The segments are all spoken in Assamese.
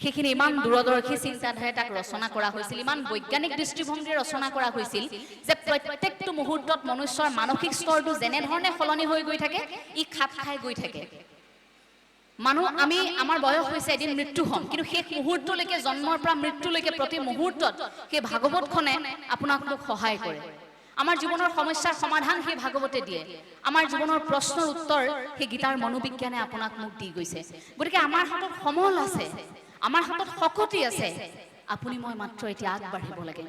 সেইখিনি ইমান দূৰদৰ্শী চিন্তাধাৰে তাক ৰচনা কৰা হৈছিল, ইমান বৈজ্ঞানিক দৃষ্টিভংগীৰে ৰচনা কৰা হৈছিল যে প্ৰত্যেকটো মুহূৰ্তত মনুষ্যৰ মানসিক স্তৰটো যেনেধৰণে সলনি হৈ গৈ থাকে, ই খাপ খাই গৈ থাকে। মানুহ আমাৰ বয়স হৈছে এদিন মৃত্যু হ'ম, কিন্তু শেষ মুহূৰ্তলৈকে, জন্মৰ পৰা মৃত্যুলৈকে প্ৰতি মুহূৰ্তত সেই ভাগৱতখনে আপোনাক মোক সহায় কৰে। আমাৰ জীৱনৰ সমস্যাৰ সমাধান সেই ভাগৱতে দিয়ে, আমাৰ জীৱনৰ প্ৰশ্নৰ উত্তৰ সেই গীতাৰ মনোবিজ্ঞানে আপোনাক মোক দি গৈছে। গতিকে আমাৰ হাতত সমল আছে, আমাৰ হাতত শক্তি আছে, আপুনি মই মাত্ৰ এতিয়া আগবাঢ়িব লাগে।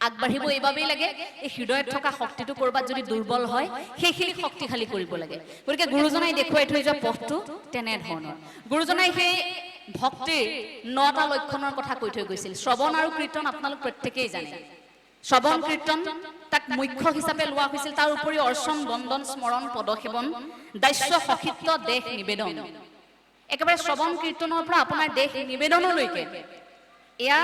আগবাঢ়িব এইবাবেই লাগে, এই হৃদয়ত থকা শক্তিটো ক'ৰবাত যদি দুৰ্বল হয় সেইখিনি শক্তিশালী কৰিব লাগে। গতিকে গুৰুজনাই দেখুৱাই থৈ যোৱা পথটো তেনেধৰণৰ। গুৰুজনাই সেই ভক্তিৰ 9টা লক্ষণৰ কথা কৈ থৈ গৈছিল। শ্ৰৱণ আৰু কীৰ্তন আপোনালোক প্ৰত্যেকেই জানে। শ্ৰৱণ কীৰ্তন তাক মুখ্য হিচাপে লোৱা হৈছিল, তাৰ উপৰি অৰ্চন, বন্দন, স্মৰণ, পদসেৱন, দাস্য, সখিত্ব, দেশ নিবেদন। একেবাৰে শ্ৰৱণ কীৰ্তনৰ পৰা আপোনাৰ দেশ নিবেদনলৈকে এয়া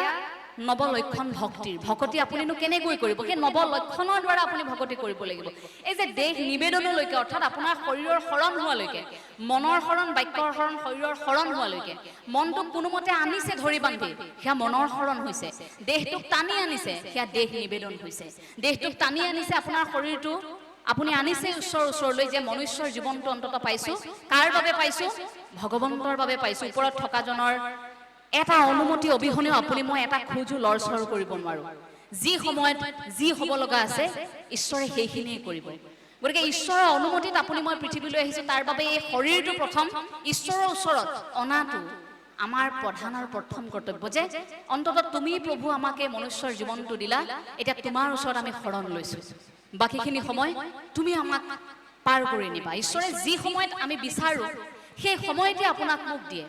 নৱলক্ষণ ভক্তিৰ। ভকতি আপুনিনো কেনেকৈ কৰিব? সেই নৱলক্ষণৰ দ্বাৰা আপুনি ভকতি কৰিব লাগিব। এই যে দেশ নিবেদনলৈকে, অৰ্থাৎ আপোনাৰ শৰীৰৰ শৰণ হোৱালৈকে, মনৰ শৰণ, বাক্যৰ শৰণ, শৰীৰৰ শৰণ হোৱালৈকে, মনটোক কোনোমতে আনিছে ধৰি বান্ধি, সেয়া মনৰ শৰণ হৈছে। দেহটোক টানি আনিছে, সেয়া দেশ নিবেদন হৈছে। দেহটোক টানি আনিছে আপোনাৰ শৰীৰটো, আপুনি আনিছে ঈশ্বৰৰ ওচৰলৈ, যে মনুষ্যৰ জীৱনটো অন্তত পাইছো। কাৰ বাবে পাইছো? ভগৱন্তৰ বাবে পাইছো। ওপৰত থকাজনৰ এটা অনুমতি অবিহনেও আপুনি মই এটা খোজো লৰচৰ কৰিব নোৱাৰো। যি সময়ত যি হ'ব লগা আছে ঈশ্বৰে সেইখিনিয়ে কৰিব। গতিকে ঈশ্বৰৰ অনুমতিত আপুনি মই পৃথিৱীলৈ আহিছো, তাৰ বাবে এই শৰীৰটো প্ৰথম ঈশ্বৰৰ ওচৰত অনাটো আমাৰ প্ৰধান আৰু প্ৰথম কৰ্তব্য। যে অন্তত তুমি প্ৰভু আমাক এই মনুষ্যৰ জীৱনটো দিলা, এতিয়া তোমাৰ ওচৰত আমি শৰণ লৈছো, বাকীখিনি সময় তুমি আমাক পাৰ কৰি নিবা। ঈশ্বৰে যি সময়ত আমি বিচাৰো সেই সময়তে আপোনাক মোক দিয়ে।